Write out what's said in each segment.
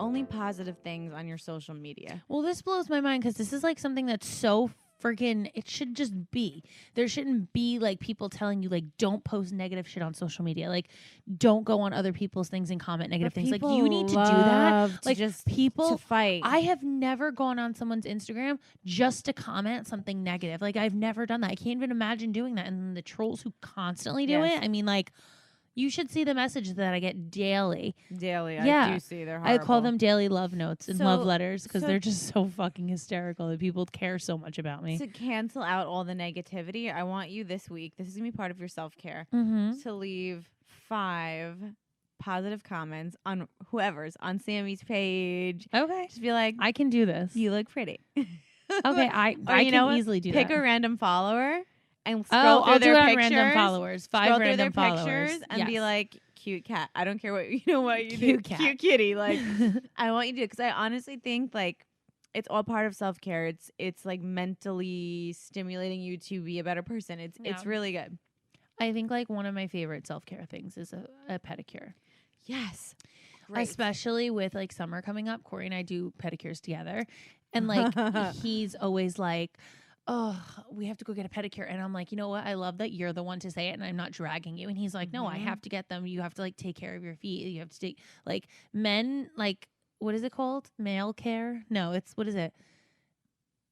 only positive things on your social media. Well, this blows my mind because this is like something that's so freaking, it should just be. There shouldn't be like people telling you like don't post negative shit on social media. Like don't go on other people's things and comment negative things. Like you need to do that. Like just people to fight. I have never gone on someone's Instagram just to comment something negative. Like I've never done that. I can't even imagine doing that. And the trolls who constantly do it, I mean, like, you should see the messages that I get daily. I do see. They're horrible. I call them daily love notes and love letters because so they're just so fucking hysterical that people care so much about me. To cancel out all the negativity, I want you this week, this is going to be part of your self-care, to leave 5 positive comments on whoever's on Sammy's page. Okay. Just be like, I can do this. you look pretty. Okay, I can easily do that. Pick a random follower and scroll through I'll their do it on pictures. random followers. 5 Scroll random through their followers. pictures and be like, cute cat. I don't care what you know what you Cute do. cat. Cute kitty. Like I want you to do it because I honestly think like it's all part of self-care. It's like mentally stimulating you to be a better person. It's really good. I think like one of my favorite self-care things is a pedicure. Yes. Great. Especially with like summer coming up. Corey and I do pedicures together. And like he's always like, oh, we have to go get a pedicure. And I'm like, you know what? I love that you're the one to say it and I'm not dragging you. And he's like, no, I have to get them. You have to like take care of your feet. You have to take like men, like, what is it called? Male care? No, what is it?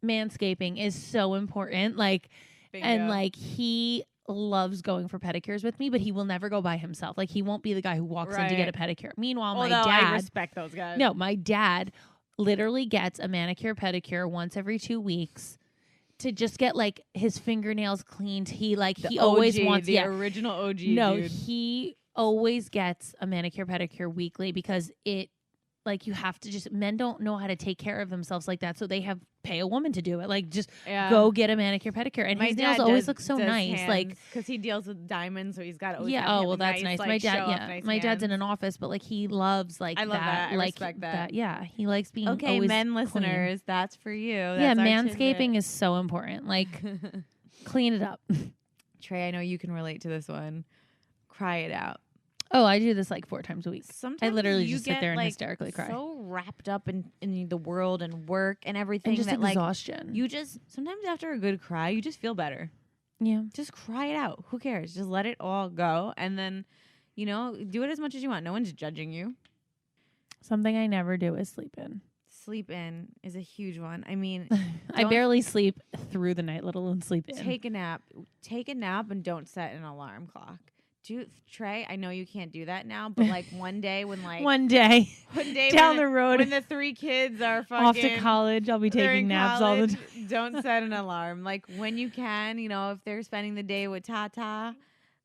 Manscaping is so important. Like, Bingo. And like he loves going for pedicures with me, but he will never go by himself. Like he won't be the guy who walks in to get a pedicure. Meanwhile, my dad, I respect those guys. No, my dad literally gets a manicure pedicure once every 2 weeks to just get like his fingernails cleaned. He always wants the original OG. No, dude. he always gets a manicure pedicure weekly because it like you have to just men don't know how to take care of themselves like that, so they pay a woman to do it. Like just go get a manicure pedicure, and his nails always look so nice. Hands, like because he deals with diamonds, so he's got that's nice. My dad, my dad's in an office, but like he loves like I love that. I like respect that. Yeah, he likes being okay. Always men clean. Listeners, that's for you. That's manscaping is so important. Like clean it up. Trey, I know you can relate to this one. Cry it out. Oh, I do this like 4 times a week. Sometimes I literally you just sit there and like hysterically cry. So wrapped up in the world and work and everything, and just that exhaustion. Like you just sometimes after a good cry, you just feel better. Yeah, just cry it out. Who cares? Just let it all go, and then do it as much as you want. No one's judging you. Something I never do is sleep in. Sleep in is a huge one. I mean, I barely sleep through the night, let alone sleep in. Take a nap. Take a nap and don't set an alarm clock. Trey, I know you can't do that now, but like one day when like one day down the road when the 3 kids are fucking off to college, I'll be taking naps all the time. Don't set an alarm. Like when you can, if they're spending the day with Tata.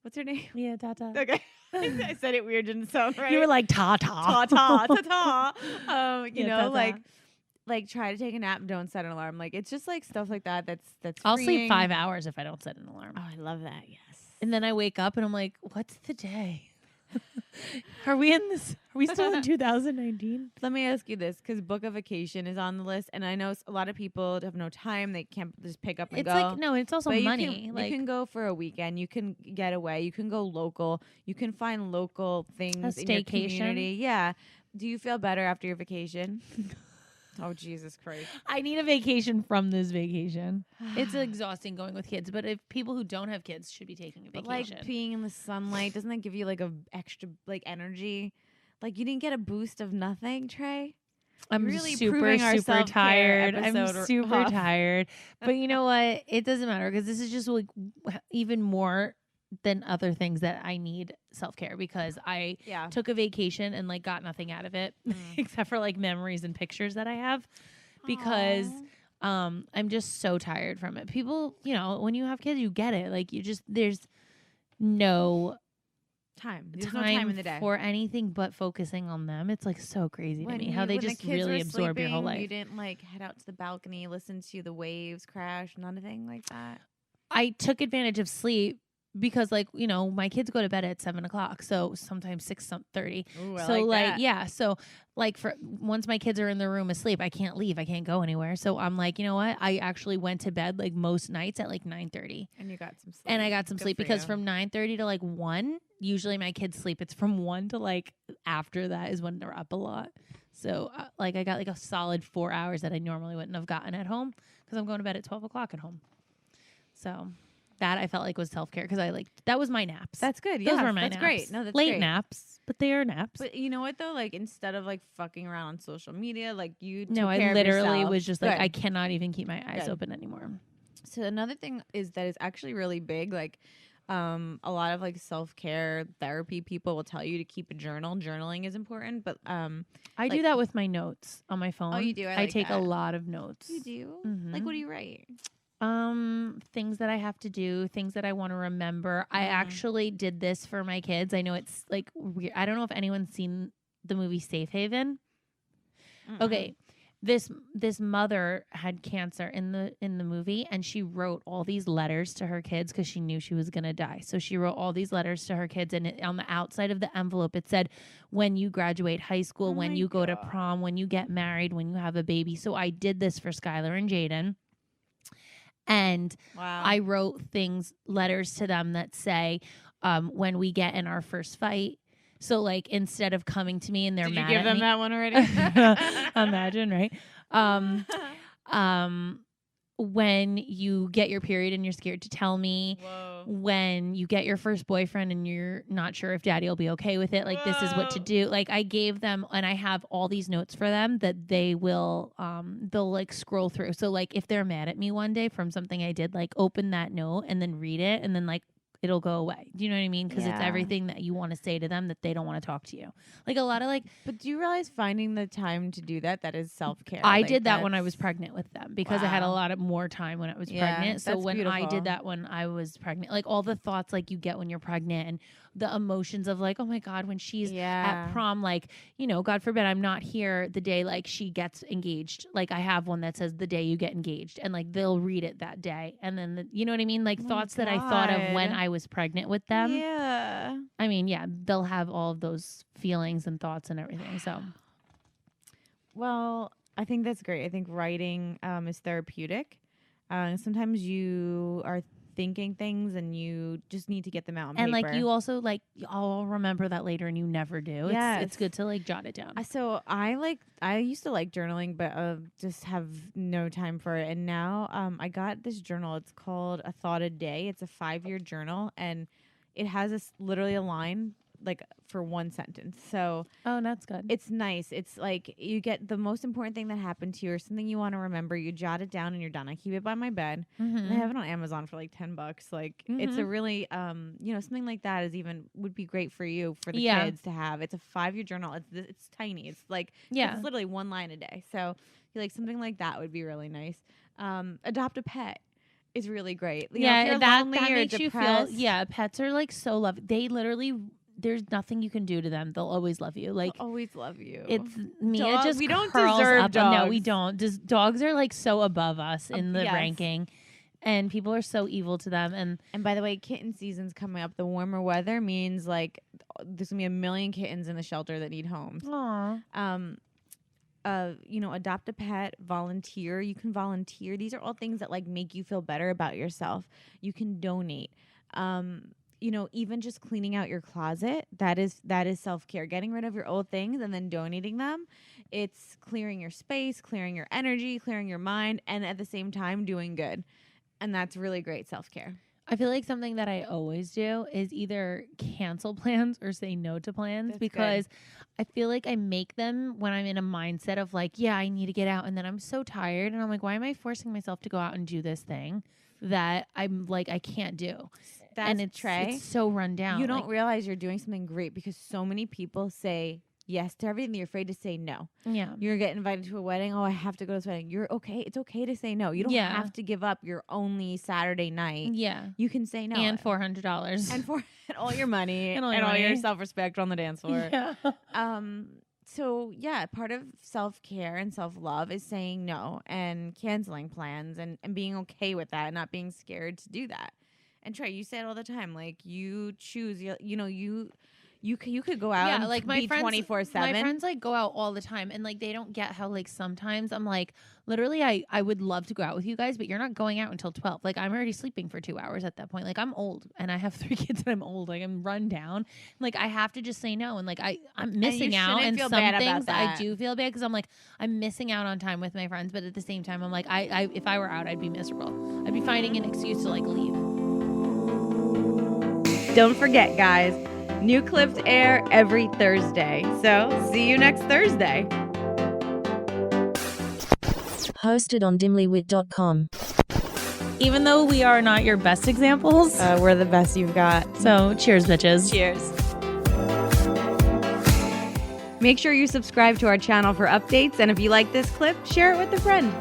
What's her name? Yeah, Tata. Okay. I said it weird, didn't sound right. You were like Tata. Tata. Tata. Like try to take a nap and don't set an alarm. Like it's just like stuff like that that's I'll freeing. sleep 5 hours if I don't set an alarm. Oh, I love that. Yes. And then I wake up and I'm like, what's the day? Are we still in 2019? Let me ask you this, because book a vacation is on the list, and I know a lot of people have no time. They can't just pick up and go. Like, no, it's also but money. You can go for a weekend. You can get away. You can go local. You can find local things in your community. Yeah. Do you feel better after your vacation? Oh, Jesus Christ. I need a vacation from this vacation. It's exhausting going with kids, but if people who don't have kids should be taking a vacation. But like being in the sunlight, doesn't that give you like a extra like energy? Like you didn't get a boost of nothing, Trey? I'm really super tired. I'm super tired. But you know what? It doesn't matter because this is just like even more than other things that I need self-care because I took a vacation and like got nothing out of it except for like memories and pictures that I have because I'm just so tired from it. People, when you have kids, you get it. Like there's no time. There's no time in the day for anything but focusing on them. It's like so crazy to me how they just really absorb your whole life. You didn't like head out to the balcony, listen to the waves crash, nothing like that. I took advantage of sleep. Because my kids go to bed at 7:00, so sometimes 6:30. So for once my kids are in the room asleep, I can't leave, I can't go anywhere. So I'm like, you know what? I actually went to bed like most nights at like 9:30. And you got some sleep. And I got some sleep because from 9:30 to like 1, usually my kids sleep. It's from 1 to like after that is when they're up a lot. So like I got like a solid 4 hours that I normally wouldn't have gotten at home because I'm going to bed at 12 o'clock at home. So that I felt like was self-care because that was my naps. That's good. Yeah, those were my that's naps. Great. No, that's late great. naps, but they are naps. But you know what though? Like instead of like fucking around on social media, like you took no, care I literally of was just like good. I cannot even keep my eyes open anymore. So another thing is that is actually really big. Like a lot of like self-care therapy people will tell you to keep a journal. Journaling is important, but I do that with my notes on my phone. Oh, you do? I take a lot of notes. You do? Mm-hmm. Like what do you write? Things that I have to do, things that I want to remember. I actually did this for my kids. I know it's like weird. I don't know if anyone's seen the movie Safe Haven. Okay. This mother had cancer in the movie, and she wrote all these letters to her kids because she knew she was gonna die. So she wrote all these letters to her kids, and on the outside of the envelope it said, "When you graduate high school, when you go to prom, when you get married, when you have a baby." So I did this for Skylar and Jaden. And I wrote letters to them that say, when we get in our first fight. So like instead of coming to me and they're mad at me. Did you give them that one already? Imagine, right? When you get your period and you're scared to tell me. Whoa. When you get your first boyfriend and you're not sure if daddy will be okay with it, like this is what to do. Like I gave them, and I have all these notes for them that they will they'll like scroll through. So like if they're mad at me one day from something I did, like open that note and then read it and then like it'll go away. Do you know what I mean? Because it's everything that you want to say to them that they don't want to talk to you. Like a lot of like. But do you realize finding the time to do that is self-care? I did that when I was pregnant with them because I had a lot of more time when I was pregnant. So when I did that when I was pregnant, like all the thoughts like you get when you're pregnant and the emotions of like, oh my God, when she's at prom, like, you know, God forbid I'm not here the day like she gets engaged. Like I have one that says the day you get engaged, and like they'll read it that day. And then, you know what I mean? Like thoughts that I thought of when I was pregnant with them. Yeah. I mean, yeah, they'll have all of those feelings and thoughts and everything. So, well, I think that's great. I think writing is therapeutic. Sometimes you are thinking things and you just need to get them out on paper. And like you also like I'll remember that later and you never do. It's good to like jot it down. So I used to like journaling, but just have no time for it. And now I got this journal. It's called A Thought a Day. It's a 5-year journal, and it has literally a line like for one sentence. So that's good. It's nice. It's like you get the most important thing that happened to you or something you want to remember. You jot it down and you're done. I keep it by my bed. And I have it on Amazon for like $10. Like it's a really you know, something like that would be great for you, for the kids to have. It's a 5-year journal. It's tiny. It's like it's literally one line a day. So like something like that would be really nice. Adopt a pet is really great. You know, if you're lonely that or makes depressed, you feel. Pets are like so lovely. They literally. There's nothing you can do to them. They'll always love you. Like they'll always love you. It's Mia just we don't curls deserve up. dogs. No, we don't. Just dogs are like so above us in the ranking, and people are so evil to them. And by the way, kitten season's coming up. The warmer weather means like there's gonna be 1 million kittens in the shelter that need homes. Aww. You know, adopt a pet, volunteer. You can volunteer. These are all things that like make you feel better about yourself. You can donate. You know, even just cleaning out your closet, that is self-care. Getting rid of your old things and then donating them. It's clearing your space, clearing your energy, clearing your mind, and at the same time doing good. And that's really great self-care. I feel like something that I always do is either cancel plans or say no to plans. That's because good. I feel like I make them when I'm in a mindset of like, yeah, I need to get out. And then I'm so tired and I'm like, why am I forcing myself to go out and do this thing that I'm like, I can't do? And it's so run down. You don't realize you're doing something great because so many people say yes to everything. You're afraid to say no. Yeah. You're getting invited to a wedding. Oh, I have to go to this wedding. You're okay. It's okay to say no. You don't have to give up your only Saturday night. Yeah. You can say no. And $400. And all your money. and all your self-respect on the dance floor. Yeah. So yeah, part of self-care and self-love is saying no and canceling plans and being okay with that and not being scared to do that. And Trey, you say it all the time. Like you choose, you know, you could go out and like my friends 24/7. My friends like go out all the time, and like they don't get how like sometimes I'm like, literally I would love to go out with you guys, but you're not going out until 12. Like I'm already sleeping for 2 hours at that point. Like I'm old and I have 3 kids and I'm old. Like I'm run down. Like I have to just say no. And like I'm missing out. And some things I do feel bad because I'm like, I'm missing out on time with my friends. But at the same time, I'm like, I if I were out, I'd be miserable. I'd be finding an excuse to like leave. Don't forget, guys, new clips air every Thursday. So see you next Thursday. Hosted on dimlywit.com. Even though we are not your best examples, we're the best you've got. So cheers, bitches. Cheers. Make sure you subscribe to our channel for updates, and if you like this clip, share it with a friend.